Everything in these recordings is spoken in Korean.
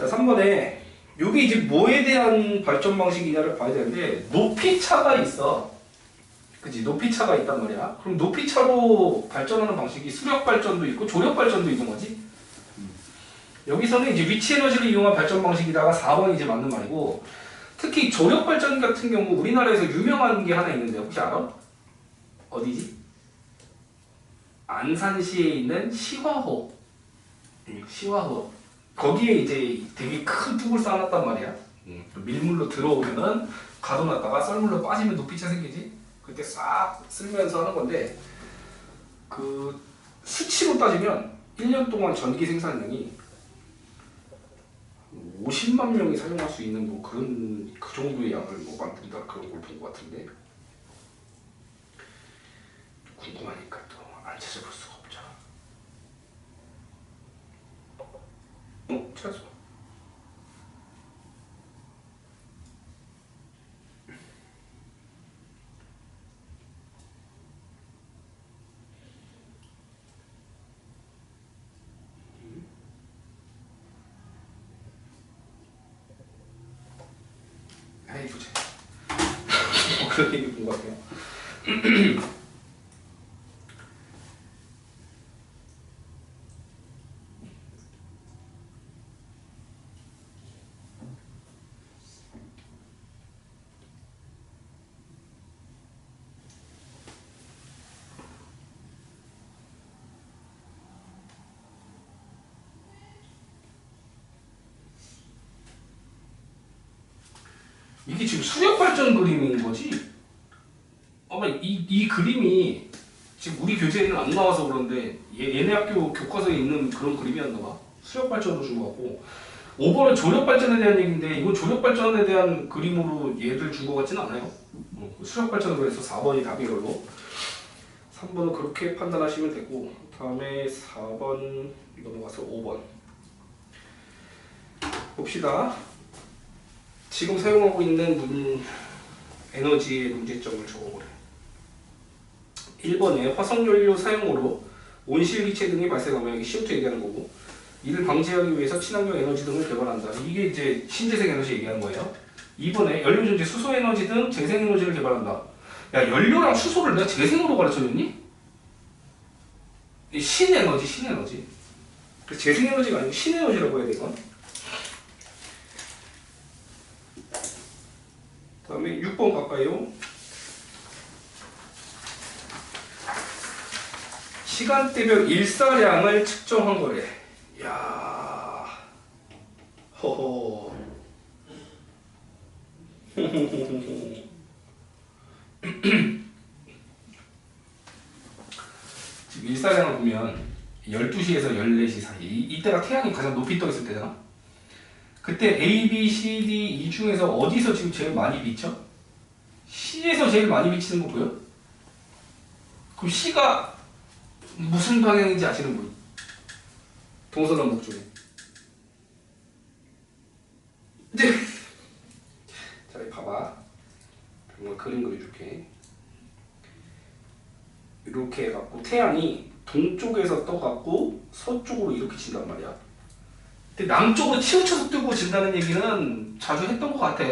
자, 3번에 이게 이제 뭐에 대한 발전 방식이냐를 봐야 되는데 높이 차가 있어. 그치? 높이 차가 있단 말이야. 그럼 높이 차로 발전하는 방식이 수력 발전도 있고 조력 발전도 있는 거지. 여기서는 이제 위치 에너지를 이용한 발전 방식이다가 4번이 이제 맞는 말이고, 특히 조력 발전 같은 경우 우리나라에서 유명한 게 하나 있는데 혹시 알아? 어디지? 안산시에 있는 시화호. 시화호. 거기에 이제 되게 큰 뚝을 쌓아놨단 말이야. 밀물로 들어오면은 가둬놨다가 썰물로 빠지면 높이차 생기지. 그때 싹 쓸면서 하는 건데, 그 수치로 따지면 1년 동안 전기 생산량이 50만 명이 사용할 수 있는 뭐 그런 그 정도의 양을 뭐 만든다 그런 걸 본 것 같은데, 궁금하니까 또 안 찾아볼 수가 없죠. 찾았어. 에이 보자. 그런 얘기 본 것 같아요. 이게 지금 수력 발전 그림인 거지? 아마 이 그림이 지금 우리 교재에는 안 나와서 그런데 얘네 학교 교과서에 있는 그런 그림이었나 봐. 수력 발전으로 준 거 같고, 5번은 조력 발전에 대한 얘기인데 이건 조력 발전에 대한 그림으로 얘들 준 거 같지는 않아요. 수력 발전으로 해서 4번이 답이 걸로. 3번은 그렇게 판단하시면 되고, 다음에 4번 넘어가서 5번 봅시다. 지금 사용하고 있는 에너지의 문제점을 적어보래. 1번에 화석연료 사용으로 온실기체 등이 발생하면 CO2 얘기하는 거고, 이를 방지하기 위해서 친환경 에너지 등을 개발한다. 이게 이제 신재생 에너지 얘기하는 거예요. 2번에 연료 존재 수소 에너지 등 재생 에너지를 개발한다. 야, 연료랑 수소를 내가 재생으로 가르쳐줬니? 신에너지, 신에너지. 재생 에너지가 아니고 신에너지라고 해야 돼, 이건. 다음에 6번 갈까요? 시간대별 일사량을 측정한 거래. 야, 허허. 지금 일사량을 보면 12시에서 14시 사이, 이때가 태양이 가장 높이 떠 있을 때잖아. 그때 A, B, C, D 이 중에서 어디서 지금 제일 많이 비쳐? C에서 제일 많이 비치는 거 보여? 그럼 C가 무슨 방향인지 아시는 분? 동서남북 중에. 이제 자, 봐봐. 그럼 그림 그려줄게. 이렇게 해갖고 태양이 동쪽에서 떠갖고 서쪽으로 이렇게 친단 말이야. 근데 남쪽으로 치우쳐서 뜨고 진다는 얘기는 자주 했던 것 같아.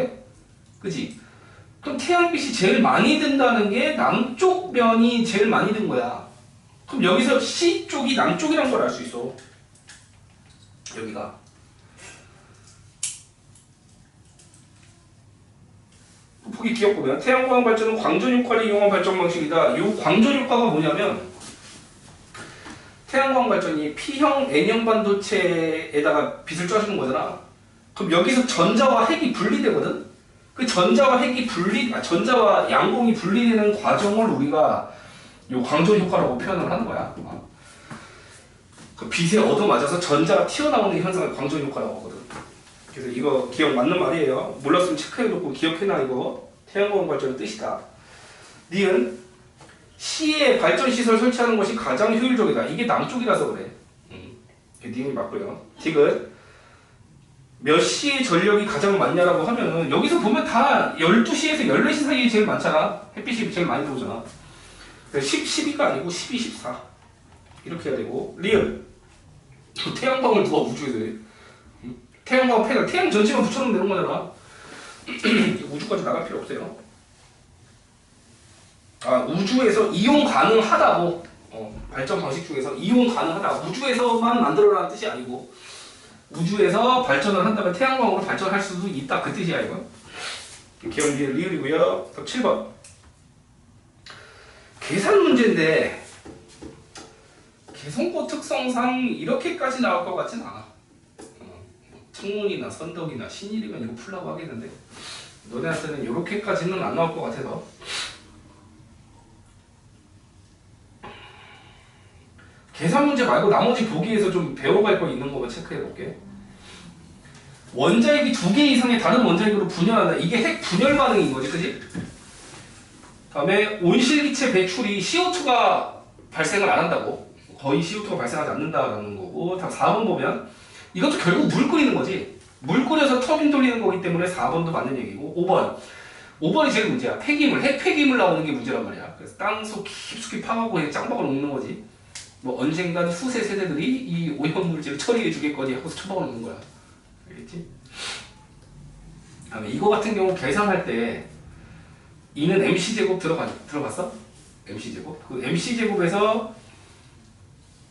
그지? 그럼 태양빛이 제일 많이 든다는 게 남쪽 면이 제일 많이 든 거야. 그럼 여기서 C 쪽이 남쪽이란 걸 알 수 있어. 여기가. 보기 기억 보면 태양광 발전은 광전 효과를 이용한 발전 방식이다. 이 광전 효과가 뭐냐면, 태양광 발전이 P형 N형 반도체에다가 빛을 쏴주는 거잖아. 그럼 여기서 전자와 핵이 분리되거든. 그 전자와 핵이 전자와 양공이 분리되는 과정을 우리가 요 광전 효과라고 표현을 하는 거야. 그 빛에 얻어맞아서 전자가 튀어나오는 현상을 광전 효과라고 하거든. 그래서 이거 기억 맞는 말이에요. 몰랐으면 체크해놓고 기억해놔. 이거 태양광 발전의 뜻이다. 니은 C에 발전시설 설치하는 것이 가장 효율적이다. 이게 남쪽이라서 그래. 니은이 맞고요. 디귿 몇 시에 전력이 가장 많냐라고 하면은 여기서 보면 다 12시에서 14시 사이에 제일 많잖아. 햇빛이 제일 많이 들어오잖아. 10, 12가 아니고 12, 14 이렇게 해야 되고. 리을 태양광을 누가 우주에서 해? 태양광 패널, 태양 전체만 붙여놓으면 되는 거잖아. 우주까지 나갈 필요 없어요. 우주에서 이용 가능하다고. 발전 방식 중에서 이용 가능하다. 우주에서만 만들어라는 뜻이 아니고 우주에서 발전을 한다면 태양광으로 발전할 수도 있다. 그 뜻이야 이거. 기억이 리을이고요. 7번. 계산 문제인데 개성고 특성상 이렇게까지 나올 것 같진 않아. 창문이나 선덕이나 신일이면 이거 풀라고 하겠는데 너네한테는 이렇게까지는 안 나올 것 같아서. 계산 문제 말고 나머지 보기에서 좀 배워갈 거 있는 거만 체크해 볼게. 원자핵이 2개 이상의 다른 원자핵으로 분열한다. 이게 핵 분열 반응인 거지, 그지? 다음에 온실기체 배출이 CO2가 발생을 안 한다고. 거의 CO2가 발생하지 않는다라는 거고. 다음 4번 보면 이것도 결국 물 끓이는 거지. 물 끓여서 터빈 돌리는 거기 때문에 4번도 맞는 얘기고. 5번이 제일 문제야. 폐기물, 핵 폐기물 나오는 게 문제란 말이야. 그래서 땅속 깊숙이 파가고 짱박을 놓는 거지. 뭐 언젠간 후세 세대들이 이 오염물질을 처리해 주겠거니 하고서 처박아 놓는 거야. 알겠지? 다음에 이거 같은 경우 계산할 때 이는 mc제곱 들어봤어? mc제곱? 그 mc제곱에서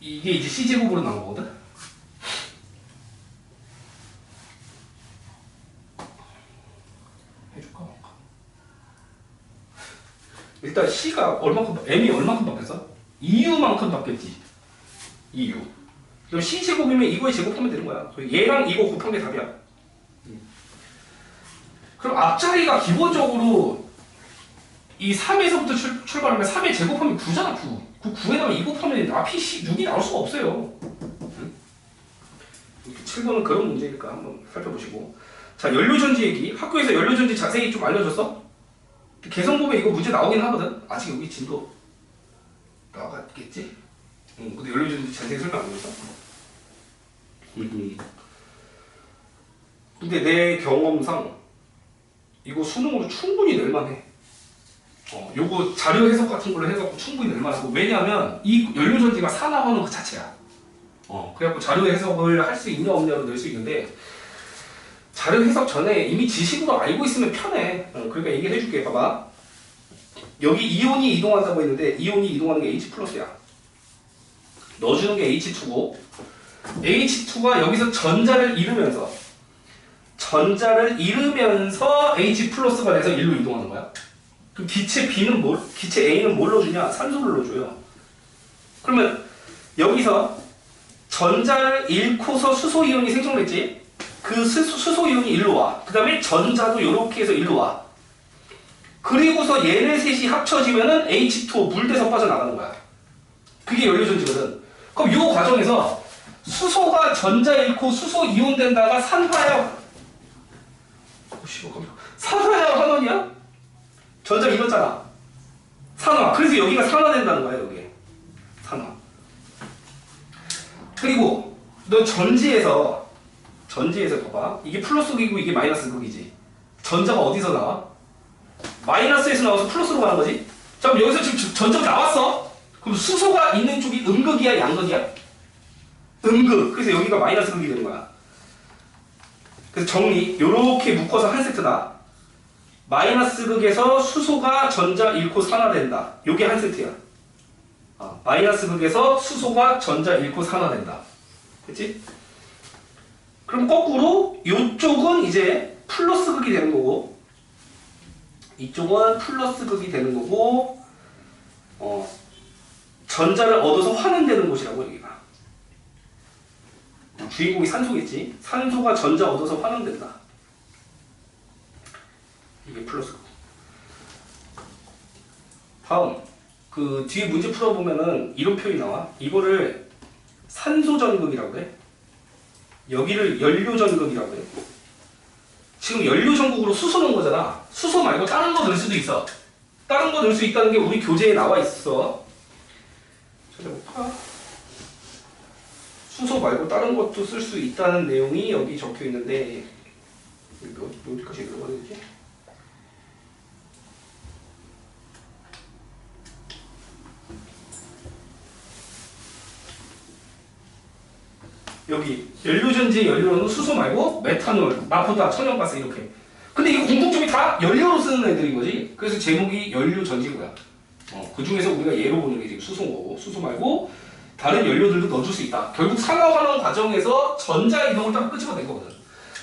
이게 이제 c제곱으로 나온 거거든? 해줄까? 일단 c가 m이 얼마큼 바뀌었어? EU만큼 바뀌었지. EU. 그럼 c제곱이면 이거에 제곱하면 되는 거야. 얘랑 이거 곱한 게 답이야. 그럼 앞자리가 기본적으로 이 3에서부터 출발하면 3에 제곱하면 9잖아. 9. 9에다가 2 곱하면 앞이 6이 나올 수가 없어요. 7번은 그런 문제니까 한번 살펴보시고. 자, 연료전지 얘기. 학교에서 연료전지 자세히 좀 알려줬어? 개성 보면 이거 문제 나오긴 하거든. 아직 여기 진도 나갔겠지? 근데 연료전지 자세히 설명 안 해줬어? 근데 내 경험상 이거 수능으로 충분히 낼만해. 요거 자료 해석 같은 걸로 해갖고 충분히 낼만하고. 왜냐하면 이 연료전지가 산화하는 그 자체야. 그래갖고 자료 해석을 할 수 있냐 없냐로 낼 수 있는데 자료 해석 전에 이미 지식으로 알고 있으면 편해. 그러니까 얘기를 해줄게. 봐봐. 여기 이온이 이동한다고 했는데 이온이 이동하는 게 H 플러스야. 넣어주는 게 H2고 H2가 여기서 전자를 잃으면서 H 플러스가 돼서 1로 이동하는 거야. 그럼 기체 A는 뭘 넣어주냐? 산소를 넣어줘요. 그러면 여기서 전자를 잃고서 수소이온이 생성됐지? 그 수소이온이 일로 와. 그 다음에 전자도 이렇게 해서 일로 와. 그리고서 얘네 셋이 합쳐지면은 H2O 물돼서 빠져나가는 거야. 그게 연료전지거든. 그럼 이 과정에서 수소가 전자 잃고 수소이온 된다가 산화야 환원이야? 전자 잃었잖아. 산화. 그래서 여기가 산화된다는 거야, 여기. 산화. 그리고 너 전지에서 봐봐. 이게 플러스 극이고 이게 마이너스 극이지. 전자가 어디서 나와? 마이너스에서 나와서 플러스로 가는 거지. 자, 그럼 여기서 지금 전자가 나왔어. 그럼 수소가 있는 쪽이 음극이야, 양극이야? 음극. 그래서 여기가 마이너스 극이 되는 거야. 그래서 정리. 요렇게 묶어서 한 세트다. 마이너스 극에서 수소가 전자 잃고 산화된다. 요게 한 세트야. 마이너스 극에서 수소가 전자 잃고 산화된다. 그치? 그럼 거꾸로 요쪽은 이제 플러스 극이 되는 거고 이쪽은 플러스 극이 되는 거고 전자를 얻어서 환원되는 곳이라고 여기가. 주인공이 산소겠지. 산소가 전자 얻어서 환원된다. 이게 플러스 극. 다음 그 뒤에 문제 풀어보면은 이런 표현이 나와. 이거를 산소전극이라고 해. 여기를 연료전극이라고 해. 지금 연료전극으로 수소 넣은 거잖아. 수소 말고 다른 거 넣을 수도 있어. 다른 거 넣을 수 있다는 게 우리 교재에 나와 있어. 찾아볼까? 수소 말고 다른 것도 쓸 수 있다는 내용이 여기 적혀 있는데 어디까지 읽어야 되지? 여기 연료전지의 연료는 수소 말고 메탄올, 나프타, 천연가스 이렇게. 근데 이거 공통점이 다 연료로 쓰는 애들인 거지. 그래서 제목이 연료전지고요. 그 중에서 우리가 예로 보는 게 지금 수소인 거고, 수소 말고 다른 연료들도 넣어줄 수 있다. 결국 산화환원 과정에서 전자 이동을 딱 끄집어낸 거거든.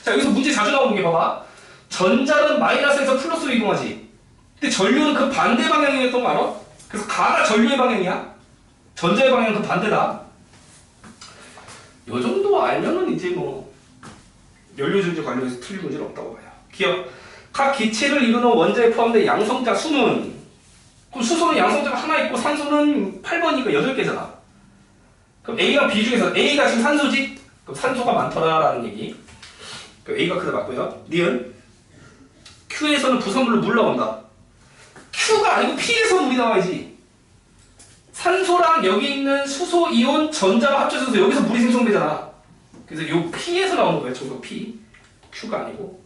자, 여기서 문제 자주 나오는 게 봐봐. 전자는 마이너스에서 플러스로 이동하지. 근데 전류는 그 반대 방향이었던 거 알아? 그래서 가가 전류의 방향이야. 전자의 방향은 그 반대다. 요 정도 알면은 이제 뭐 연료전지 관련해서 틀린 문제는 없다고 봐요. 기억. 각 기체를 이루는 원자에 포함된 양성자 수는, 그럼 수소는 양성자가 하나 있고 산소는 8번이니까 8개잖아. 그럼 A랑 B 중에서 A가 지금 산소지? 그럼 산소가 많더라라는 얘기. 그럼 A가 그대 맞고요. 니은 Q에서는 부산물로 물 나온다. Q가 아니고 P에서 물이 나와야지. 산소랑 여기 있는 수소 이온 전자가 합쳐져서 여기서 물이 생성되잖아. 그래서 요 P에서 나오는 거예요. 저거 P. Q가 아니고.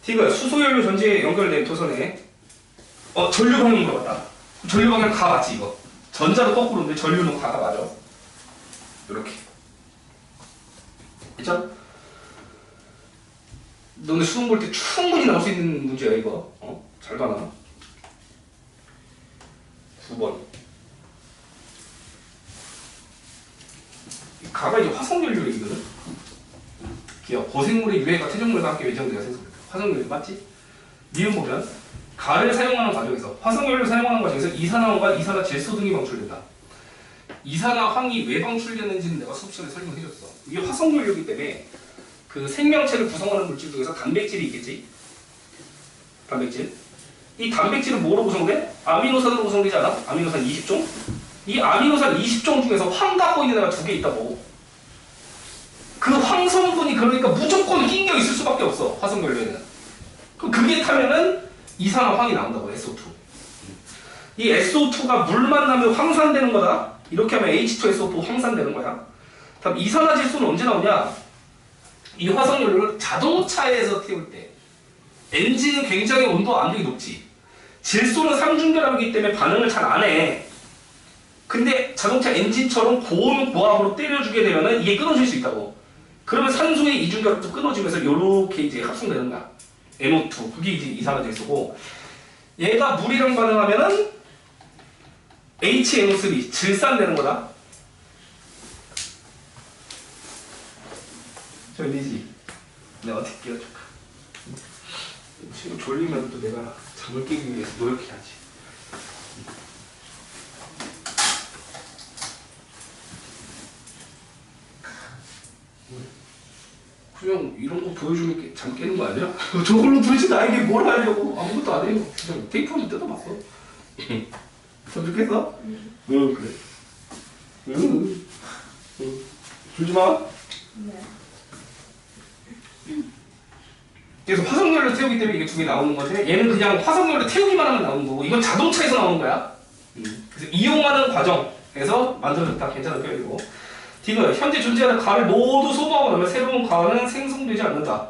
D가 수소연료 전지에 연결된 도선에 전류 방향 물어봤다. 전류 방향 가 맞지 이거. 전자도 거꾸로인데 전류는 가가 맞아. 이렇게. 그죠? 너네 수능 볼 때 충분히 나올 수 있는 문제야 이거. 잘 봐놔. 9번. 가가 이제 화석연료 얘기거든. 기억. 고생물의 유해가 퇴적물과 함께 외정되어 생성된다. 화석연료 맞지? 니은 보면 가를 사용하는 과정에서 화석연료를 사용하는 과정에서 이산화황과 이산화질소 등이 방출된다. 이산화황이 왜 방출되는지는 내가 수업 시간에 설명해줬어. 이게 화석연료이기 때문에 그 생명체를 구성하는 물질 중에서 단백질이 있겠지. 단백질. 이 단백질은 뭐로 구성돼? 아미노산으로 구성되지 않아? 아미노산 20종? 이 아미노산 20종 중에서 황 갖고 있는 애가 2개 있다고. 그 황 성분이 그러니까 무조건 낑겨 있을 수밖에 없어. 화석연료에는. 그럼 그게 타면은 이산화황이 나온다고. SO2. 이 SO2가 물 만나면 황산되는 거다. 이렇게 하면 H2SO4 황산되는 거야. 다음 이산화질소는 언제 나오냐? 이 화석연료를 자동차에서 태울 때 엔진은 굉장히 온도 압력이 높지. 질소는 삼중결합이기 때문에 반응을 잘 안 해. 근데 자동차 엔진처럼 고온 고압으로 때려주게 되면은 이게 끊어질 수 있다고. 그러면 산소의 이중결합도 끊어지면서 요렇게 이제 합성되는 거야. NO2. 그게 이제 이산화질소고. 얘가 물이랑 반응하면은 HNO3 질산되는 거다. 졸리지? 내가 어떻게 끼워줄까? 지금 졸리면 또 내가 잠을 깨기 위해서 노력해야지. 그냥 이런 거 보여주면 잠 깨는 거 아니야? 저걸로 도대체 나에게 뭘 하려고. 아무것도 안 해요. 그냥 테이프 한번 뜯어봤어. 더 좋겠어? 응, 그래. 응. 졸지 마. 네. 그래서 화석연료 태우기 때문에 이게 2개 나오는 거지. 얘는 그냥 화석연료 태우기만 하면 나오는 거고, 이건 자동차에서 나오는 거야. 그래서 이용하는 과정에서 만들어졌다. 괜찮은 표현이고. D는 현재 존재하는 가를 모두 소모하고 나면 새로운 가는 생성되지 않는다.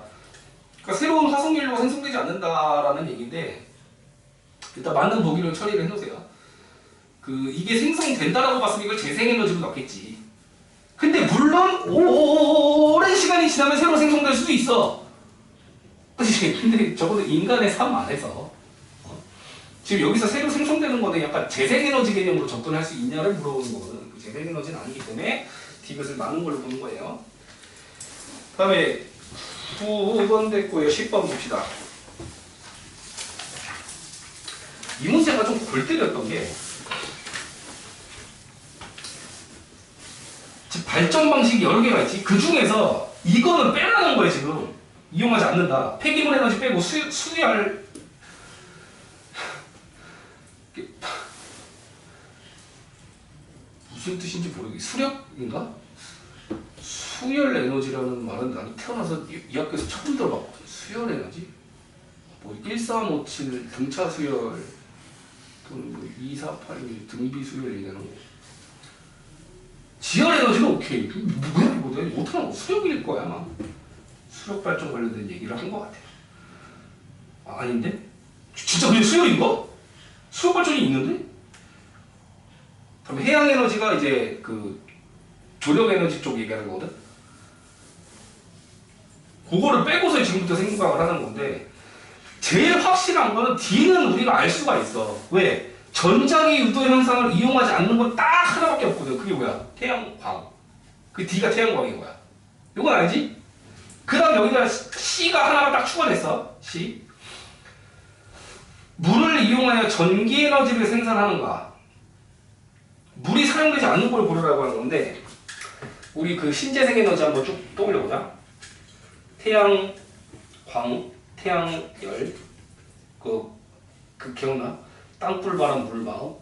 그러니까 새로운 화석연료가 생성되지 않는다라는 얘기인데, 일단 맞는 보기로 처리를 해놓으세요. 이게 생성된다라고 봤으면 이걸 재생에너지로 넣겠지. 근데 물론 오랜 시간이 지나면 새로 생성될 수도 있어. 근데 적어도 인간의 삶 안에서 지금 여기서 새로 생성되는 거는 약간 재생에너지 개념으로 접근할 수 있냐를 물어보는 거거든. 그 재생에너지는 아니기 때문에 D것을 맞는 걸로 보는 거예요. 그 다음에 9번 됐고요. 10번 봅시다. 이 문제가 좀 골 때렸던 게 발전 방식이 여러 개가 있지. 그 중에서 이거는 빼라는 거예요. 지금 이용하지 않는다. 폐기물 에너지 빼고 수열 무슨 뜻인지 모르겠어. 수력인가? 수열 에너지라는 말은 나는 태어나서 이 학교에서 처음 들어봤거든. 수열 에너지? 뭐 1357 등차 수열 또는 뭐 2481 등비 수열 얘기하는 거. 지열 에너지는 오케이. 뭐야 이거? 내가 못하는 거 수력일 거야 아마. 수력 발전 관련된 얘기를 한 것 같아. 아, 아닌데? 진짜 그게 수열인가? 수력 발전이 있는데? 그럼 해양 에너지가 이제 그 조력 에너지 쪽 얘기하는 거거든. 그거를 빼고서 지금부터 생각을 하는 건데 제일 확실한 거는 D는 우리가 알 수가 있어. 왜? 전자기 유도 현상을 이용하지 않는 건 딱 하나밖에 없거든. 그게 뭐야? 태양광. 그 D가 태양광인 거야. 이건 알지? 그 다음 여기다 C가 하나가 딱 추가됐어. C. 물을 이용하여 전기 에너지를 생산하는가? 물이 사용되지 않는 걸 고르라고 하는 건데 우리 그 신재생 에너지 한번 쭉 떠올려보자. 태양광, 태양열, 그 기억나? 땅불 바람 물마음.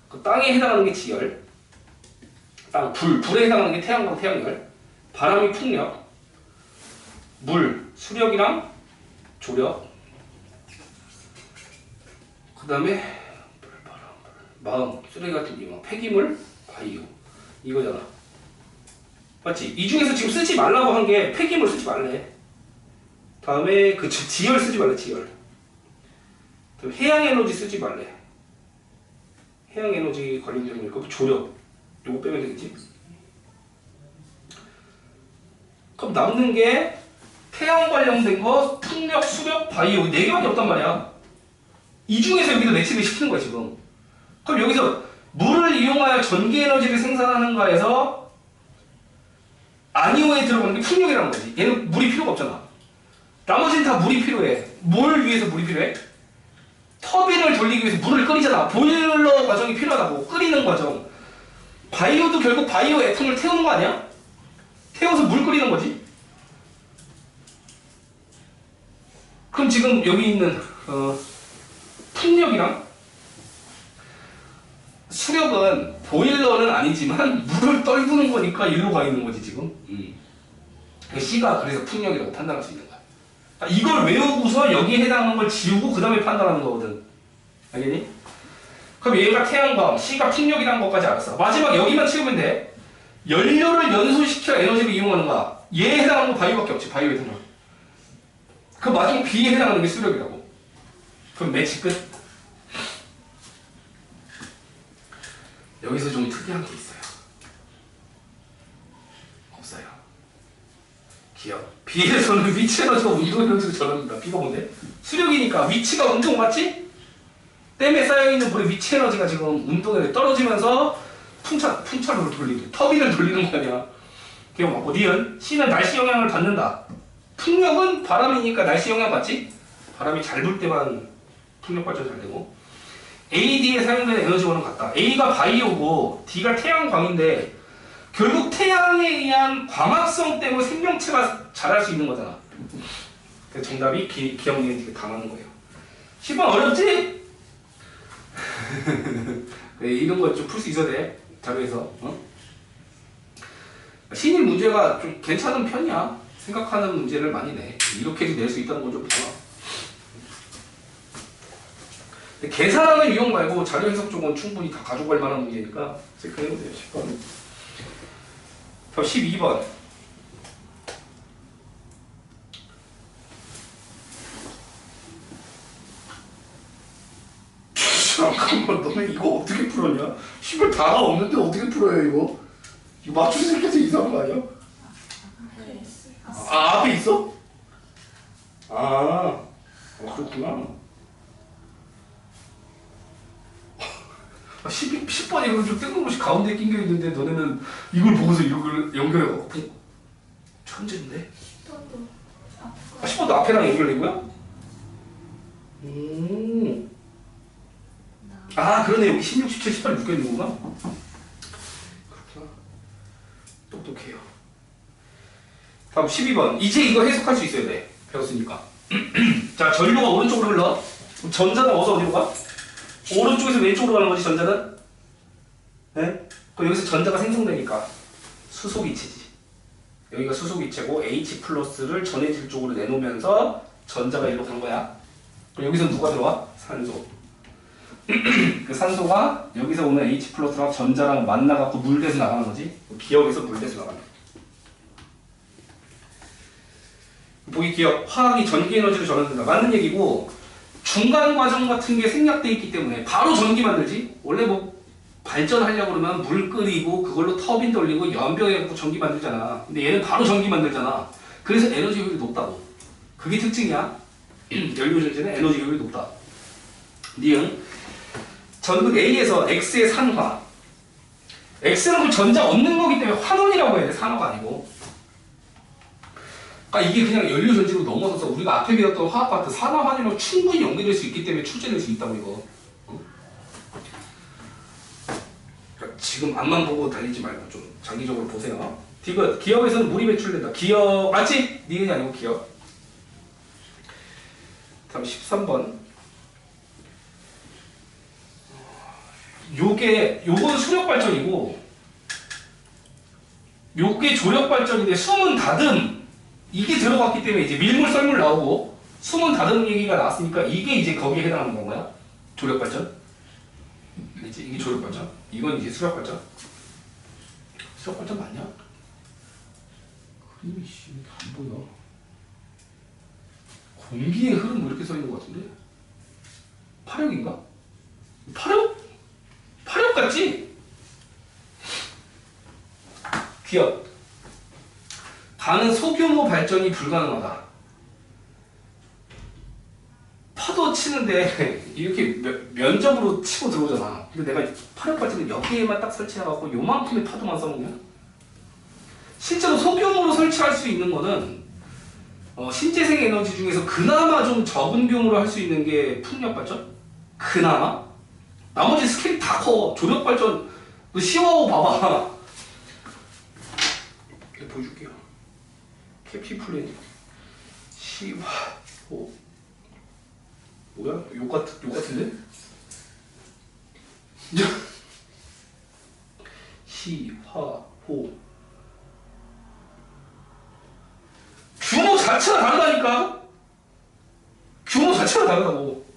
그 땅에 해당하는 게 지열, 불에 해당하는 게 태양광, 태양열, 바람이 풍력, 물, 수력이랑 조력, 그 다음에 마음, 쓰레기 같은 기막, 폐기물, 바이오 이거잖아. 맞지? 이 중에서 지금 쓰지 말라고 한 게 폐기물 쓰지 말래. 다음에 그 지열 쓰지 말래. 지열. 다음에 해양 에너지 쓰지 말래. 해양 에너지 관련된 거 조력 요거 빼면 되겠지? 그럼 남는 게 태양 관련된 거, 풍력, 수력, 바이오 4개밖에 없단 말이야. 이 중에서 여기다 매치를 시키는 거야 지금. 그럼 여기서 물을 이용하여 전기 에너지를 생산하는가에서 아니오에 들어가는 게 풍력이라는 거지. 얘는 물이 필요가 없잖아. 나머지는 다 물이 필요해. 뭘 위해서 물이 필요해? 터빈을 돌리기 위해서 물을 끓이잖아. 보일러 과정이 필요하다고. 끓이는 과정. 바이오도 결국 바이오 애텀을 태우는 거 아니야? 태워서 물 끓이는 거지. 그럼 지금 여기 있는 풍력이랑 수력은 보일러는 아니지만 물을 떨구는 거니까 일로 가 있는 거지 지금. C가 그래서 풍력이라고 판단할 수 있는 거야. 이걸 외우고서 여기에 해당하는 걸 지우고 그 다음에 판단하는 거거든. 알겠니? 그럼 얘가 태양광, C가 풍력이라는 것까지 알았어. 마지막 여기만 채우면 돼. 연료를 연소시켜 에너지를 이용하는 거야. 얘에 해당하는 거 바이오밖에 없지. 바이오에 해당하는 거. 그 마지막 B에 해당하는 게 수력이라고. 그럼 매치 끝. 여기서 좀 특이한 게 있어요. 없어요. 기억. B에서는 위치 에너지가 운동 에너지로 전합니다. B가 뭔데? 수력이니까 위치가 운동 맞지? 댐에 쌓여있는 물의 위치 에너지가 지금 운동에 떨어지면서 풍차를 돌리고 터빈을 돌리는 거 아니야. 기억 맞고 니은 C는 날씨 영향을 받는다. 풍력은 바람이니까 날씨 영향 받지? 바람이 잘 불 때만 풍력 발전 잘 되고. A, D에 사용되는 에너지원은 같다. A가 바이오고 D가 태양광인데 결국 태양에 의한 광합성 때문에 생명체가 자랄 수 있는 거잖아. 그래서 정답이 기억니은 당하는 거예요. 10번 어렵지? 이런 거 좀 풀 수 있어야 돼. 자료에서. 신입 문제가 좀 괜찮은 편이야. 생각하는 문제를 많이 내. 이렇게도 낼 수 있다는 건 좀 좋아. 근데 계산하는 유형 말고 자료 해석 쪽은 충분히 다 가져갈 만한 문제니까 체크해보세요. 10번. 다음 12번. 잠깐만, 너네 이거 어떻게 풀었냐? 시발 다가 없는데 어떻게 풀어요 이거? 이거 맞추기 생겨서 이상한 거 아니야? 앞에 있어? 그렇구나. 10번이 그럼 좀 뜬금없이 가운데 낑겨 있는데 너네는 이걸 보고서 이걸 연결해갖고 천재인데? 10번도 앞에랑 연결되고요? 그러네. 여기 16, 17, 18 묶여있는구나. 그렇구나. 똑똑해요. 다음 12번. 이제 이거 해석할 수 있어야 돼. 배웠으니까. 자, 전류가 오른쪽으로 흘러. 그럼 전자는 어디로 가? 오른쪽에서 왼쪽으로 가는 거지, 전자는? 네? 그럼 여기서 전자가 생성되니까 수소기체지. 여기가 수소기체고 H 플러스를 전해질 쪽으로 내놓으면서 전자가 이리로 간 거야. 그럼 여기서 누가 들어와? 산소. 그 산소가 여기서 오는 H 플러스랑 전자랑 만나갖고 물돼서 나가는 거지. 기억에서 물돼서 나가는 거야. 보기 기억. 화학이 전기 에너지로 전환된다. 맞는 얘기고 중간 과정 같은 게 생략돼 있기 때문에 바로 전기 만들지. 원래 뭐 발전하려고 그러면 물 끓이고 그걸로 터빈 돌리고 연병해갖고 전기 만들잖아. 근데 얘는 바로 전기 만들잖아. 그 그래서 에너지 효율이 높다고. 그게 특징이야. 연료 전지는 에너지 효율이 높다. 니은 전극 A에서 X의 산화. X는 그 전자 없는 거기 때문에 환원이라고 해야 돼. 산화가 아니고. 그러니까 이게 그냥 연료 전지로 넘어서서 우리가 앞에 배웠던 화학 파트 산화 환이랑 충분히 연결될 수 있기 때문에 출제될 수 있다고 이거. 그러니까 지금 앞만 보고 달리지 말고 좀 장기적으로 보세요. 디귿 기업에서는 물이 배출된다. 기업 맞지? 니은이 아니고 기업. 다음 13번. 요건 수력 발전이고 요게 조력 발전인데 숨은 다듬 이게 들어갔기 때문에 이제 밀물 썰물 나오고 숨은 다듬 얘기가 나왔으니까 이게 이제 거기에 해당하는 건가요? 조력 발전. 이제 이게 조력 발전. 이건 이제 수력 발전. 수력 발전 맞냐? 그림이 씨 안 보여. 공기의 흐름 뭐 이렇게 써 있는 것 같은데? 파력인가? 파력? 파력 같지? 기업. 가는 소규모 발전이 불가능하다. 파도 치는데 이렇게 면적으로 치고 들어오잖아. 근데 내가 파력 발전을 여기에만 딱 설치해갖고 요만큼의 파도만 써먹냐? 실제로 소규모로 설치할 수 있는 거는 신재생 에너지 중에서 그나마 좀 적은 규모로 할 수 있는 게 풍력 발전? 그나마? 나머지 스케일이 다 커. 조력 발전, 너 시화호 봐봐. 보여줄게요. 캐피 플랜, 시화호. 뭐야? 요 같은데? 시화호. 규모 자체가 다르다니까? 규모 자체가 다르다고.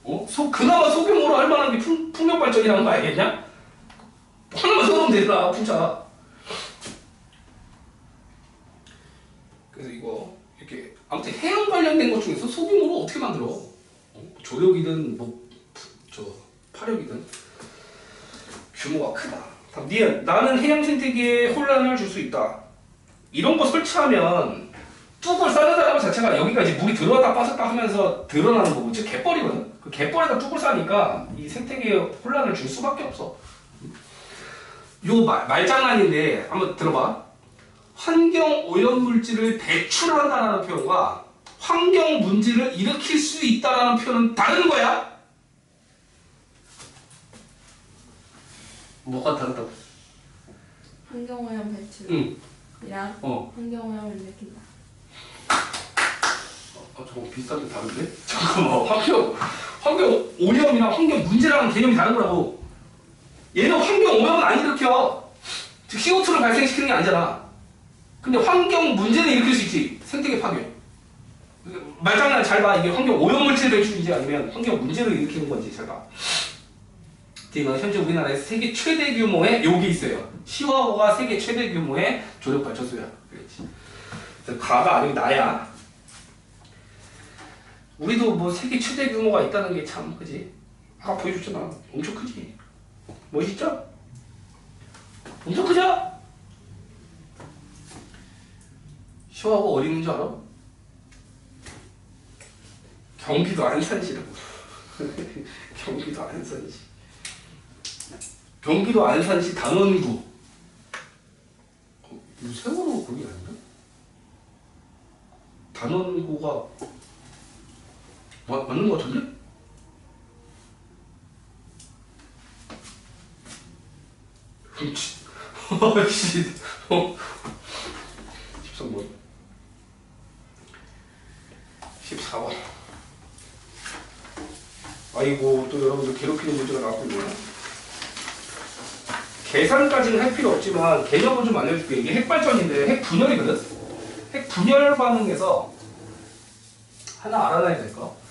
그나마 소규모로 할 만한 게 풍력 발전이라는 거 알겠냐? 하나만 써놓으면 되더라, 풍차. 그래서 이거, 이렇게, 아무튼 해양 관련된 것 중에서 소규모로 어떻게 만들어? 조력이든, 파력이든. 규모가 크다. 다음, 니은. 나는 해양 생태계에 혼란을 줄 수 있다. 이런 거 설치하면, 뚝을 싸는다는 것 자체가 여기가 이제 물이 들어왔다 빠졌다 하면서 드러나는 거고, 즉 갯벌이거든. 그 갯벌에다 뚝을 싸니까 이 생태계에 혼란을 줄 수밖에 없어. 요 말장난인데 한번 들어봐. 환경 오염물질을 배출한다는 표현과 환경 문제를 일으킬 수 있다는 표현은 다른 거야? 뭐가 다르다고? 환경오염 배출. 응. 이랑 환경오염을 일으킨다. 저거 비슷한데 다른데? 잠깐만. 환경 오염이랑 환경 문제라는 개념이 다른 거라고. 얘는 환경 오염은 안 일으켜. 즉 CO2를 발생시키는 게 아니잖아. 근데 환경 문제는 일으킬 수 있지. 생태계 파괴. 말장난 잘 봐. 이게 환경 오염 물질 배출인지 아니면 환경 문제를 일으키는 건지 잘 봐. 지금 현재 우리나라에서 세계 최대 규모의 여기 있어요. 시화호가 세계 최대 규모의 조력 발전소야. 그렇지. 그래서 가가 아니고 나야. 우리도 뭐 세계 최대 규모가 있다는 게 참 그지? 아까 보여줬잖아. 엄청 크지? 멋있죠? 엄청 크죠? 시화호가 어디 있는 줄 알아? 경기도 안산시라고. 경기도 안산시. 경기도 안산시 단원구. 세월호 거기 아닌가? 단원구가 맞는 거 같은데? 씨. 13번. 14번. 아이고, 또 여러분들 괴롭히는 문제가 나왔군요. 계산까지는 할 필요 없지만 개념을 좀 알려줄게. 이게 핵발전인데 핵분열이거든? 핵분열 반응에서 하나 알아놔야 될 거.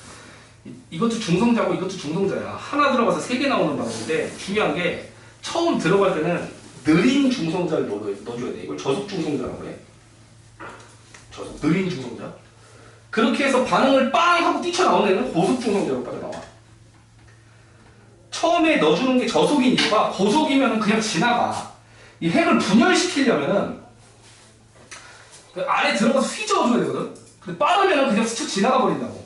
이것도 중성자고 이것도 중성자야. 하나 들어가서 3개 나오는 방법인데 중요한 게 처음 들어갈 때는 느린 중성자를 넣어줘야 돼. 이걸 저속 중성자라고 해. 느린 중성자. 그렇게 해서 반응을 빵 하고 뛰쳐나오는 애는 고속 중성자로 빠져나와. 처음에 넣어주는 게 저속인 이유가 고속이면 그냥 지나가. 이 핵을 분열시키려면은 그 안에 들어가서 휘저어줘야 되거든. 근데 빠르면 그냥 스쳐 지나가 버린다고.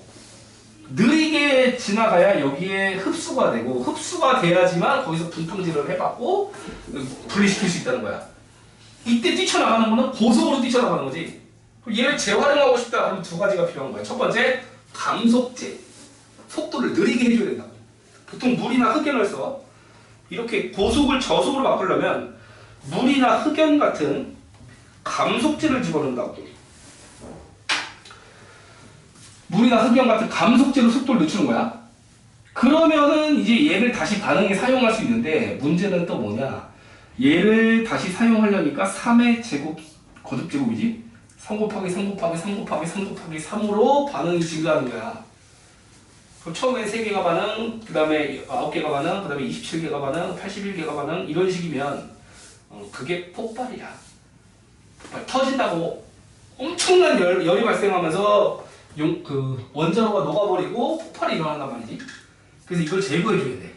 느리게 지나가야 여기에 흡수가 되고, 흡수가 돼야지만 거기서 분탕질을 해봤고 분리시킬 수 있다는 거야. 이때 뛰쳐나가는 거는 고속으로 뛰쳐나가는 거지. 얘를 재활용하고 싶다 그러면 두 가지가 필요한 거야. 첫 번째, 감속제. 속도를 느리게 해줘야 된다고. 보통 물이나 흑연을 이렇게 고속을 저속으로 바꾸려면 물이나 흑연 같은 감속제를 집어넣는다고. 물이나 흑연 같은 감속제로 속도를 늦추는 거야. 그러면은 이제 얘를 다시 반응에 사용할 수 있는데, 문제는 또 뭐냐, 얘를 다시 사용하려니까 3의 제곱 거듭 제곱이지, 3 곱하기 3 곱하기 3 곱하기 3 곱하기 3으로 반응이 증가하는 거야. 그럼 처음에 3개가 반응, 그 다음에 9개가 반응, 그 다음에 27개가 반응, 81개가 반응, 이런 식이면 그게 폭발이야. 폭발. 터진다고. 엄청난 열이 발생하면서 원자로가 녹아버리고 폭발이 일어난단 말이지. 그래서 이걸 제거해줘야 돼.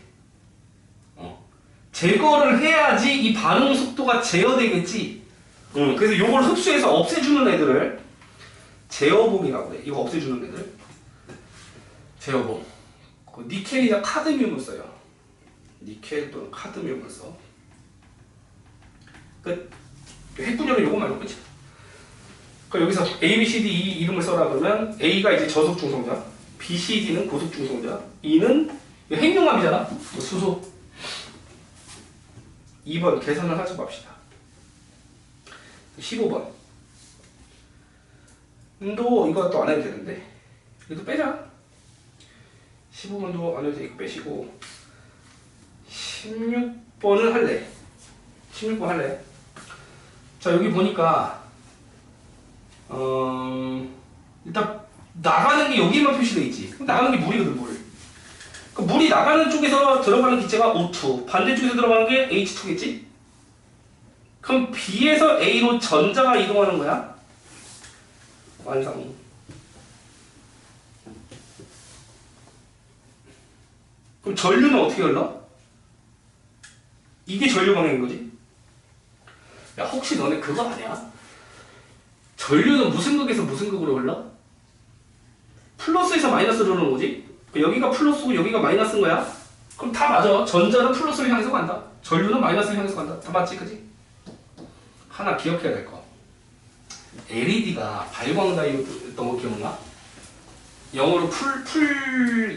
제거를 해야지 이 반응 속도가 제어되겠지. 그래서 이걸 흡수해서 없애주는 애들을 제어봉이라고 해. 이거 없애주는 애들. 제어봉. 니켈이나 카드뮴을 써요. 니켈 또는 카드뮴을 써. 끝. 핵분열은 요거 말고 끝이야. 여기서 A, B, C, D, E 이름을 써라 그러면 A가 이제 저속 중성자, B, C, D는 고속 중성자, E는 핵융합이잖아. 수소. 2번 계산을 하자 봅시다. 15번. 도 이거 또 안 해도 되는데. 이거 빼자. 15번도 안 해도 돼. 이거 빼시고. 16번을 할래. 16번 할래. 자, 여기 보니까 일단 나가는 게 여기만 표시되어 있지. 나가는 게 물이거든, 물. 물이 나가는 쪽에서 들어가는 기체가 O2, 반대쪽에서 들어가는 게 H2겠지? 그럼 B에서 A로 전자가 이동하는 거야. 완성. 그럼 전류는 어떻게 흘러? 이게 전류 방향인 거지? 야, 혹시 너네 그거 아냐? 전류는 무슨 극에서 무슨 극으로 흘러? 플러스에서 마이너스로 흐르는 거지? 여기가 플러스고 여기가 마이너스인 거야? 그럼 다 맞아. 전자는 플러스를 향해서 간다. 전류는 마이너스를 향해서 간다. 다 맞지, 그지? 하나 기억해야 될 거. LED가 발광 다이오드였던 거 기억나? 영어로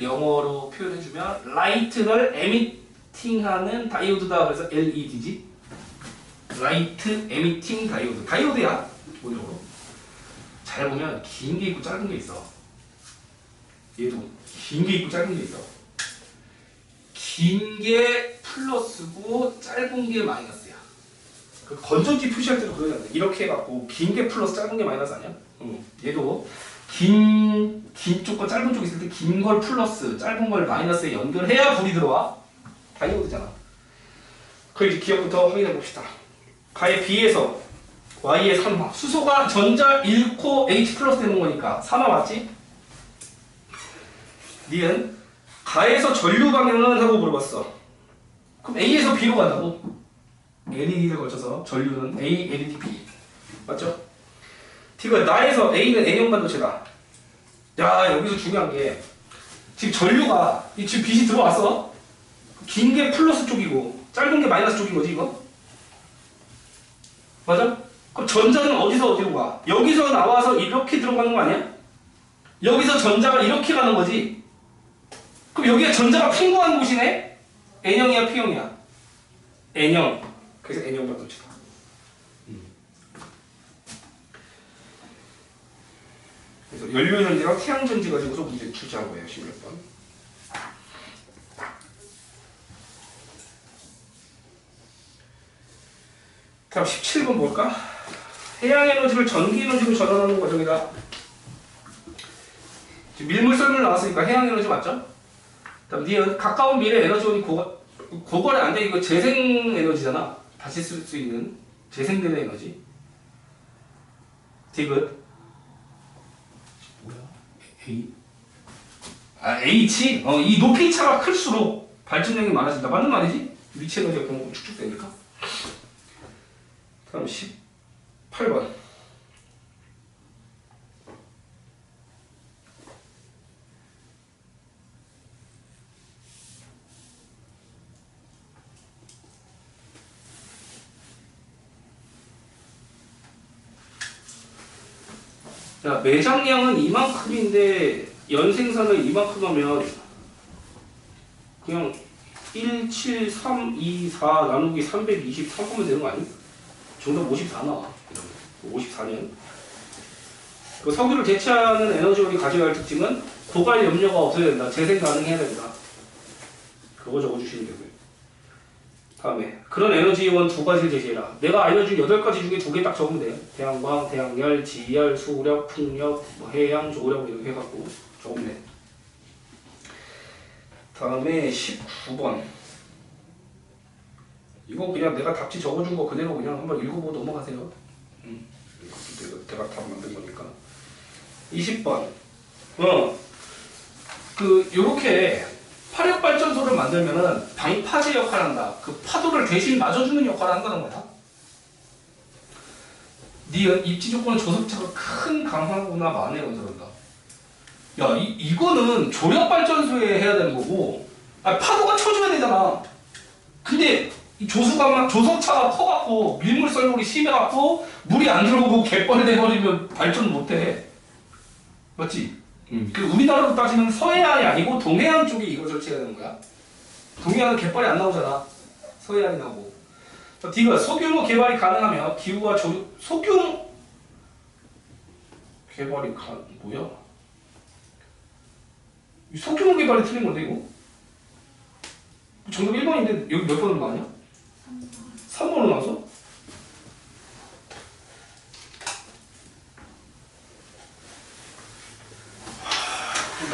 영어로 표현해주면 라이트를 에미팅하는 다이오드다. 그래서 LED지. 라이트 에미팅 다이오드. 다이오드야, 기본적으로. 잘 보면 긴 게 있고 짧은 게 있어. 얘도 긴 게 있고 짧은 게 있어. 긴 게 플러스고 짧은 게 마이너스야. 그 건전지 표시할 때도 그러지 않나? 이렇게 해갖고 긴 게 플러스 짧은 게 마이너스 아니야? 얘도 긴 쪽과 짧은 쪽 있을 때 긴 걸 플러스 짧은 걸 마이너스에 연결해야 불이 들어와. 다이오드잖아. 그 이제 기억부터 확인해 봅시다. 가의 B에서 Y의 3화. 수소가 전자 1코 H 플러스 되는 거니까 3화 맞지? 니은 가에서 전류 방향은 하고 물어봤어. 그럼 A에서 B로 간다고. LED를 거쳐서 전류는 A, LED, B. 맞죠? T가 나에서 A는 N형 반도체다. 야, 여기서 중요한 게 지금 전류가 지금 빛이 들어왔어. 긴 게 플러스 쪽이고 짧은 게 마이너스 쪽인 거지, 이거? 맞아? 그럼 전자는 어디서 어디로 가? 여기서 나와서 이렇게 들어가는 거 아니야? 여기서 전자가 이렇게 가는 거지? 그럼 여기가 전자가 팽거한 곳이네? N형이야, P형이야? N형. 그래서 N형 반도체다. 그래서 연료전지랑 태양전지 가지고서 문제 출제한 거예요, 16번. 다음 17번 볼까? 해양에너지를 전기에너지로 전환하는 과정이다. 지금 밀물 썰물 나왔으니까 해양에너지 맞죠? 다음 니은 가까운 미래 에너지원이 고갈이 안 돼. 이거 재생에너지잖아. 다시 쓸 수 있는 재생되는 에너지. 디귿 뭐야? H? 이 높이 차가 클수록 발전량이 많아진다. 맞는 말이지? 위치 에너지가 그만큼 축적되니까. 다음 18번. 야, 매장량은 이만큼인데 연생산을 이만큼 하면 그냥 1, 7, 3, 2, 4 나누기 323 하면 되는 거 아니야? 정답 54 나와. 54년. 그 석유를 대체하는 에너지원이 가져야 할 특징은 고갈 염료가 없어야 된다. 재생 가능해야 된다. 그거 적어주시면 되고요. 다음에 그런 에너지원 두 가지를 제시해라. 내가 알려준 8가지 중에 2개 딱 적으면 돼요. 태양광, 태양열, 지열, 수력, 풍력, 뭐 해양, 조력 이렇게 해갖고 적으면 돼. 다음에 19번. 이거 그냥 내가 답지 적어준 거 그대로 그냥 한번 읽어보고 넘어가세요. 내가 답 만든 거니까. 20번. 요렇게 화력발전소를 만들면은 방파제 역할을 한다. 그 파도를 대신 맞아주는 역할을 한다는 거야. 니은 입지 조건은 조석차가 큰 강하거나 만해요. 그런다. 야, 이거는 조력발전소에 해야 되는 거고, 파도가 쳐줘야 되잖아. 근데 이 조석차가 커갖고 밀물 썰물이 심해갖고 물이 안 들어오고 갯벌이 돼버리면 발전 못해. 맞지? 그 우리나라로 따지면 서해안이 아니고 동해안 쪽에 이걸 설치해야 되는 거야. 동해안은 갯벌이 안 나오잖아. 서해안이 나오고. D가 소규모 개발이 가능하며 기후와 소규모 개발이 뭐야? 소규모 개발이 틀린 건데 이거? 정답 1번인데 여기 몇 번으로 나왔냐? 3번으로 나왔어?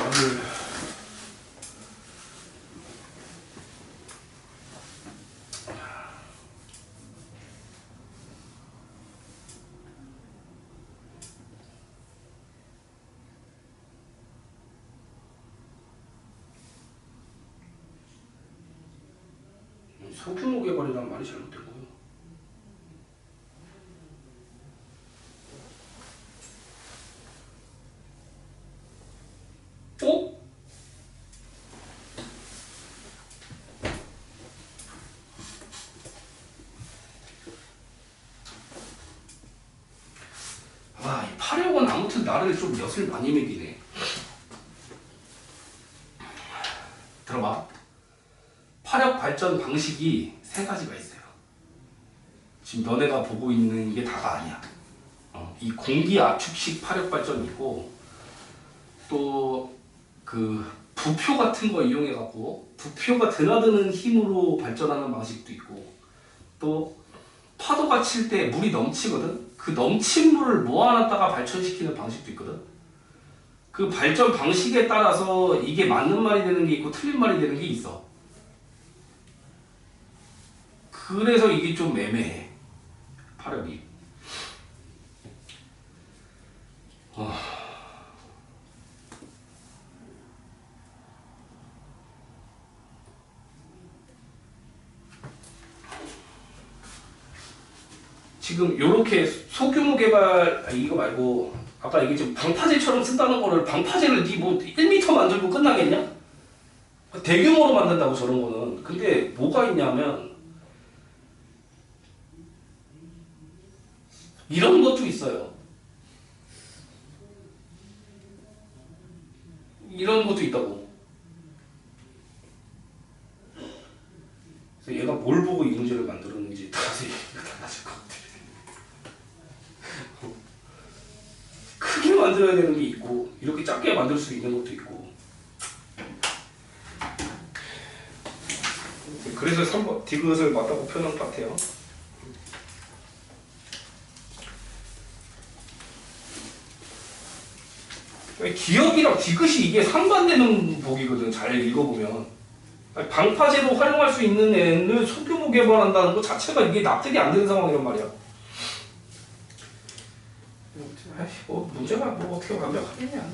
나를 소규모 개발이란 말이 잘못된 거예요. 어? 이 파력은 아무튼 나를 좀 엿을 많이 먹이네. 들어봐. 파력 발전 방식이 3가지가 있어요. 지금 너네가 보고 있는 게 다가 아니야. 이 공기 압축식 파력 발전이 있고, 또 그 부표 같은 거 이용해 갖고 부표가 드나드는 힘으로 발전하는 방식도 있고, 또 파도가 칠 때 물이 넘치거든. 그 넘친 물을 모아놨다가 발전시키는 방식도 있거든. 그 발전 방식에 따라서 이게 맞는 말이 되는 게 있고 틀린 말이 되는 게 있어. 그래서 이게 좀 애매해. 파력이. 지금 요렇게 소규모 개발, 이거 말고 아까 얘기했지만 방파제처럼 쓴다는 거를, 방파제를 니 뭐 1m 만들고 끝나겠냐? 대규모로 만든다고 저런 거는. 근데 뭐가 있냐면 이런 것도 있어요. 이런 것도 있다고. 그래서 얘가 뭘 보고 이 문제를 만들었는지 따라서 얘기가 달라질 것 같아. 크게 만들어야 되는 게 있고, 이렇게 작게 만들 수 있는 것도 있고. 그래서 3번 디귿을 맞다고 표현한 것 같아요. 기억이랑 디귿이 이게 상반되는 복이거든. 잘 읽어보면. 방파제로 활용할 수 있는 애는 소규모 개발한다는 것 자체가 이게 납득이 안 되는 상황이란 말이야. 문제가 뭐 어떻게 완벽하겠냐.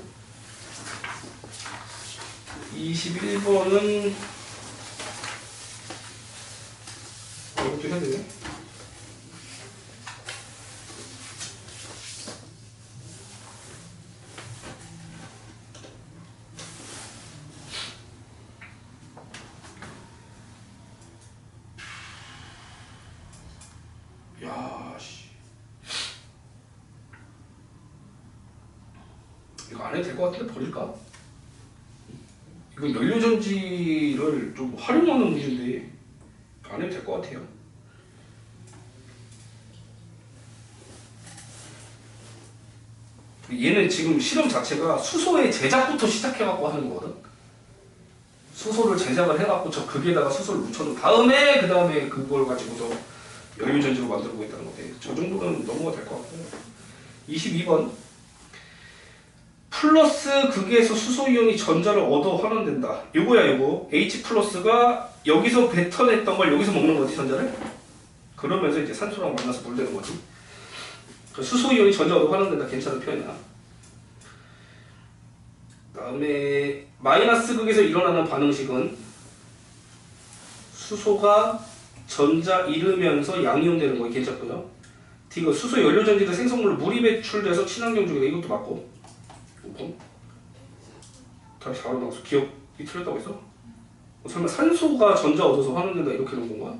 21번은 이것도 해야 되네. 야, 씨. 이거 안 해도 될 것 같은데 버릴까? 이건 연료전지를 좀 활용하는 문제인데 안 해도 될 것 같아요. 얘는 지금 실험 자체가 수소의 제작부터 시작해갖고 하는 거거든. 수소를 제작을 해갖고 저 극에다가 수소를 묻혀놓은 다음에 그 다음에 그걸 가지고서 연료전지로 만들고 있다는 건데 저 정도는 넘어가 될 것 같고. 22번 플러스 극에서 수소이온이 전자를 얻어 환원된다. 요거야 요거. H 플러스가 여기서 뱉어냈던 걸 여기서 먹는 거지 전자를. 그러면서 이제 산소랑 만나서 물 되는 거지. 수소이온이 전자 얻어 환원된다. 괜찮은 표현이야. 다음에 마이너스 극에서 일어나는 반응식은 수소가 전자 잃으면서 양이온 되는 거 괜찮고요. D가 수소 연료전지의 생성물로 물이 배출돼서 친환경 중이다. 이것도 맞고. 5번. 다시 4로 나와서 기억이 틀렸다고 했어? 설마 산소가 전자 얻어서 환원된다 이렇게 놓은 건가?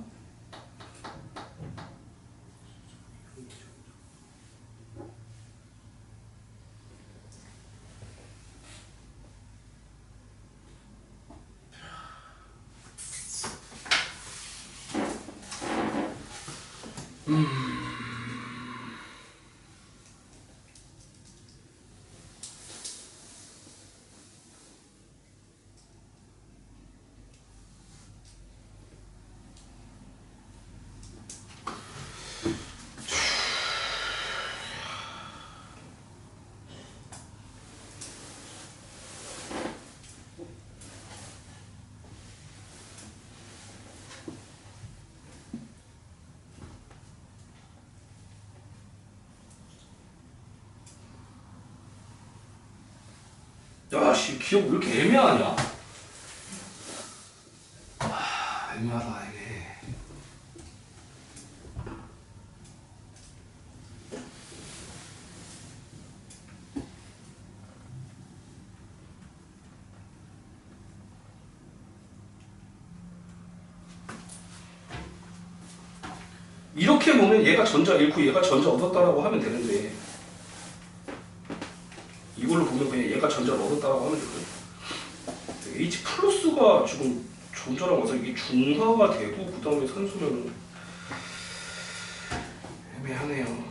야씨 기억 왜 이렇게 애매하냐? 애매하다 이게. 이렇게 보면 얘가 전자 잃고 얘가 전자 얻었다라고 하면 되는데 이걸로 보면 그냥 얘가 전자를 얻었다라고 하면 되거든. H 플러스가 지금 전자랑 와서 이게 중화가 되고 그 다음에 산소면은 애매하네요.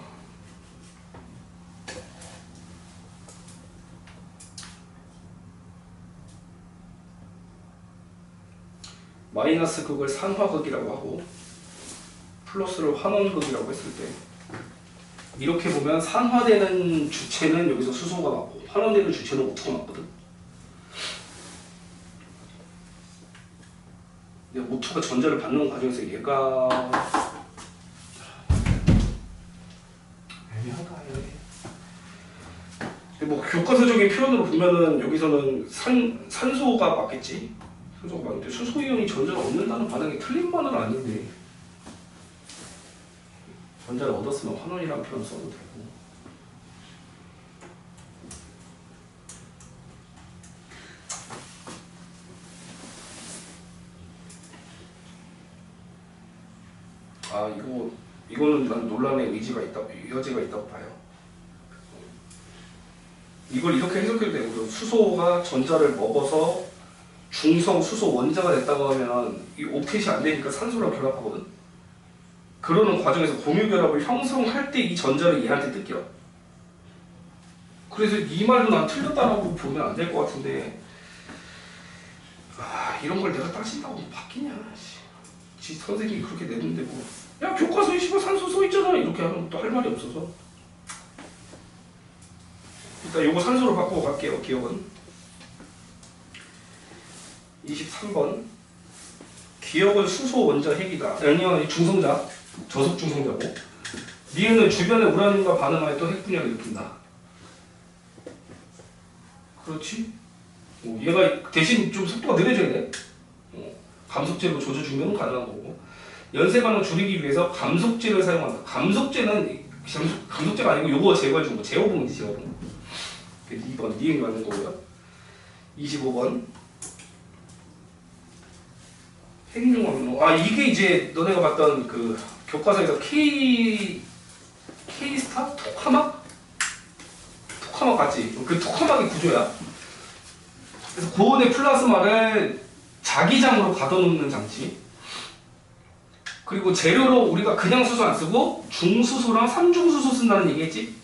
마이너스 극을 산화극이라고 하고 플러스를 환원극이라고 했을 때 이렇게 보면 산화되는 주체는 여기서 수소가 맞고 환원되는 주체는 O2가 맞거든. 근데 O2가 전자를 받는 과정에서 얘가 애매하다 얘. 뭐 교과서적인 표현으로 보면은 여기서는 산소가 맞겠지. 산소가 맞는데 수소이온이 전자를 얻는다는 반응이 틀린 반응은 아닌데 전자를 얻었으면 환원이라는 표현 써도 되고. 아 이거는 난 논란의 여지가 있다고 봐요. 이걸 이렇게 해석해도 되고 수소가 전자를 먹어서 중성 수소 원자가 됐다고 하면 이 옥텟이 안 되니까 산소랑 결합하거든. 그러는 과정에서 공유결합을 형성할 때 이 전자를 얘한테 뜯겨. 그래서 이 말도 난 틀렸다라고 보면 안 될 것 같은데 이런 걸 내가 따진다고 바뀌냐. 지 선생님이 그렇게 내는데 뭐 야 교과서에 산소 써있잖아 이렇게 하면 또 할 말이 없어서 일단 요거 산소로 바꾸고 갈게요. 기억은 23번 기억은 수소 원자 핵이다. 아니면 중성자 저속 중성자고 니은은 주변의 우라늄과 반응하여 또 핵 분열을 일으킨다. 그렇지? 얘가 대신 좀 속도가 느려져야 돼. 감속제로 조져주면 가능한 거고 연쇄 반응 줄이기 위해서 감속제를 사용한다. 감속제는 감속제가 아니고 요거 제거해준 거 제어봉이지 제어봉. 2번 니은이 맞는 거고요. 25번 핵융합로. 이게 이제 너네가 봤던 그 교과서에서 K 스타 토카마 토카막 봤지? 그 토카막의 구조야. 그래서 고온의 플라스마를 자기장으로 가둬놓는 장치. 그리고 재료로 우리가 그냥 수소 안 쓰고 중수소랑 삼중수소 쓴다는 얘기했지?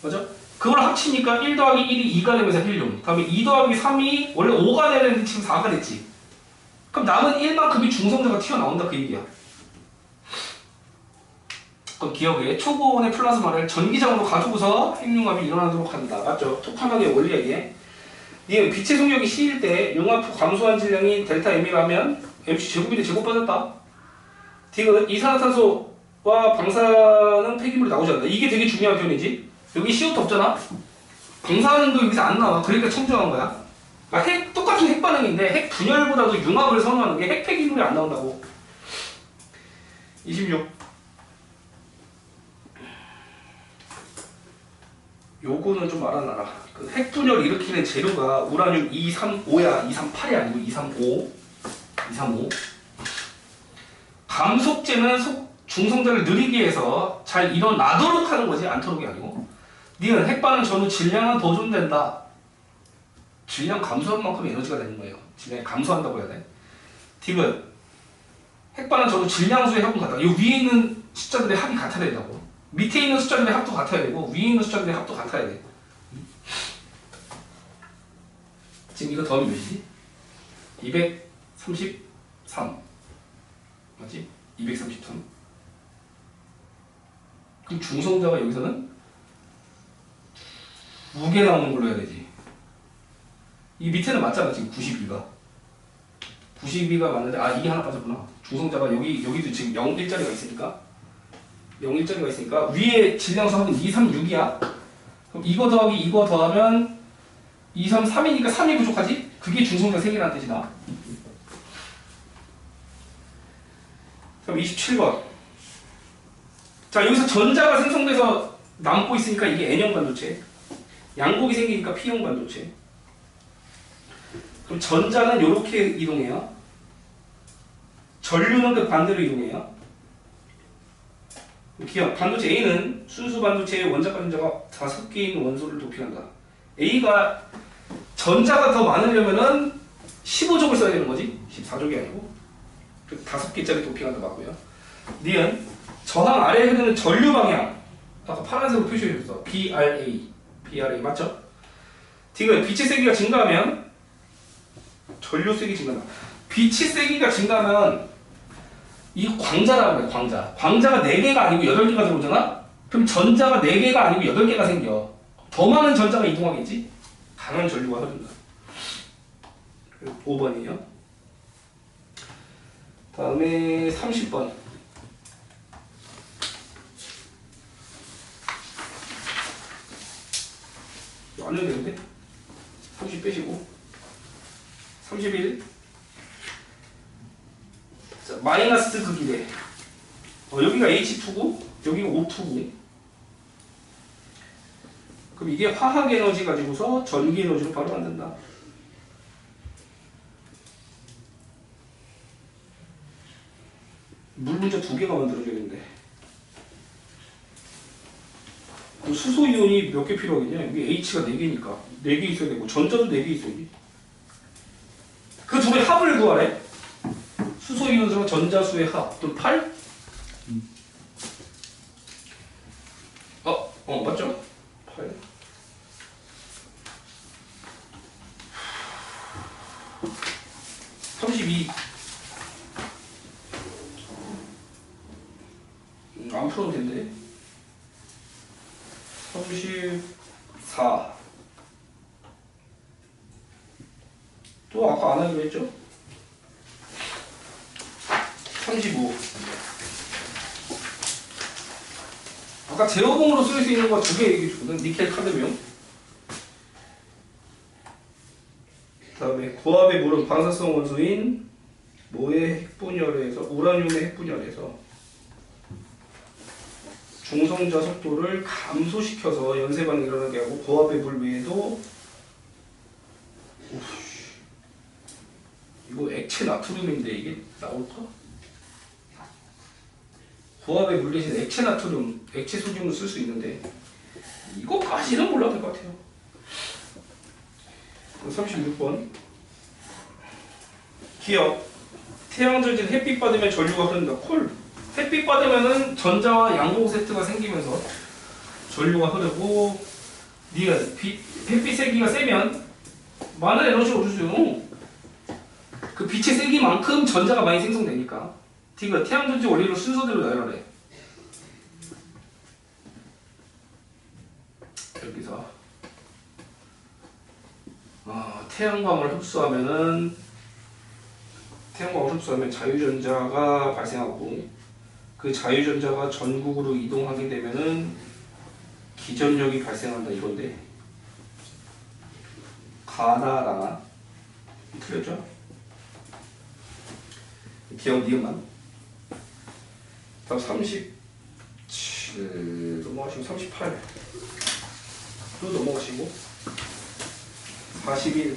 맞아? 그걸 합치니까 1 더하기 1이 2가 되면서 헬륨. 다음에 2 더하기 3이 원래 5가 되는데 지금 4가 됐지? 그럼 남은 1만큼이 중성자가 튀어나온다 그 얘기야. 그럼 기억해. 초고온의 플라스마를 전기장으로 가지고서 핵융합이 일어나도록 한다. 맞죠? 토카막의 원리야 이게. 이 빛의 속력이 C일 때 융합 감소한 질량이 델타 M이라면 MC 제곱인데 제곱 빠졌다. 디귿 이산화탄소와 방사능 폐기물이 나오지 않는다. 이게 되게 중요한 표현이지. 여기 CO2 없잖아. 방사능도 여기서 안 나와. 그러니까 청정한 거야. 핵 똑같은 핵 반응인데 핵 분열보다도 융합을 선호하는 게 핵 폐기물이 안 나온다고. 26. 요거는 좀 알아놔라. 그 핵분열 일으키는 재료가 우라늄 235야. 238이 아니고 235. 235. 감속제는 중성자를 느리게 해서 잘 일어나도록 하는 거지. 않도록이 아니고. 니은 핵반응 전후 질량은 더 존된다. 질량 감소한 만큼 에너지가 되는 거예요. 질량이 감소한다고 해야 돼. 디귿 핵반응 전후 질량수의 합은 같다. 이 위에 있는 숫자들의 합이 같아야 된다고. 밑에 있는 숫자들의 합도 같아야 되고 위에 있는 숫자들의 합도 같아야 돼. 지금 이거 더하면 몇이지? 233 맞지? 233 그럼 중성자가 여기서는 무게 나오는 걸로 해야 되지. 이 밑에는 맞잖아 지금 92가 92가 맞는데 이게 하나 빠졌구나. 중성자가 여기도 지금 0, 1자리가 있으니까 0, 1자리가 있으니까 위에 질량수 합은 236이야. 그럼 이거 더하기 이거 더하면 233이니까 3이 부족하지? 그게 중성자 3개라는 뜻이다. 그럼 27번. 자 여기서 전자가 생성돼서 남고 있으니까 이게 N형 반도체. 양곡이 생기니까 P형 반도체. 그럼 전자는 이렇게 이동해요. 전류는 그 반대로 이동해요. 기억, 반도체 A는 순수 반도체의 원자과 전자가 5개 있는 원소를 도핑한다. A가 전자가 더 많으려면은 15족을 써야 되는 거지. 14족이 아니고 5개짜리 도핑한다 맞고요. 니은 저항 아래에 흐르는 전류 방향 아까 파란색으로 표시해 줬어. BRA 맞죠? 디귿 빛의 세기가 증가하면 전류 세기 증가한다. 빛의 세기가 증가하면 이 광자라고 해. 광자가 4개가 아니고 8개가 들어오잖아? 그럼 전자가 4개가 아니고 8개가 생겨. 더 많은 전자가 이동하겠지? 강한 전류가 흐른다. 5번이에요. 다음에 30번. 안 해도 되는데? 30 빼시고 31. 자, 마이너스 극이래. 여기가 H2고 여기가 O2고. 그럼 이게 화학 에너지 가지고서 전기 에너지로 바로 만든다. 물 문자 2개가 만들어져야겠는데. 수소 이온이 몇 개 필요하겠냐? 여기 H가 4개니까 4개 있어야 되고 전자도 4개 있어야지. 그 둘의 합을 구하래. 수소 이온수랑 전자수의 합. 그럼 8? 맞죠? 8. 안 풀어도 된대. 34. 또 아까 안 하기로 했죠? 35. 아까 제어봉으로 쓸 수 있는 거 2개 얘기해 주거든. 니켈 카드뮴. 그 다음에 고압의 물은 방사성 원소인 뭐의 핵분열에서 우라늄의 핵분열에서 중성자 속도를 감소시켜서 연쇄 반응이 일어나게 하고 고압의 물 외에도 이거 액체 나트륨인데 이게 나올까? 고압의 물 대신 액체 나트륨, 액체 소듐을 쓸 수 있는데 이거까지는 몰라도 될 것 같아요. 36번. 기억. 태양전지는 햇빛 받으면 전류가 흐른다. 콜. 햇빛 받으면은 전자와 양봉 세트가 생기면서 전류가 흐르고, 네가 햇빛 세기가 세면 많은 에너지를 얻을 수 있는 그 빛의 세기만큼 전자가 많이 생성되니까. D가 태양전지 원리로 순서대로 나열하래. 여기서 태양광을 흡수하면 자유전자가 발생하고, 그 자유전자가 전국으로 이동하게 되면은 기전력이 발생한다 이건데, 가나라나 틀렸죠? 기억 니은만. 다음 37 넘어가시고 38 또 넘어가시고 41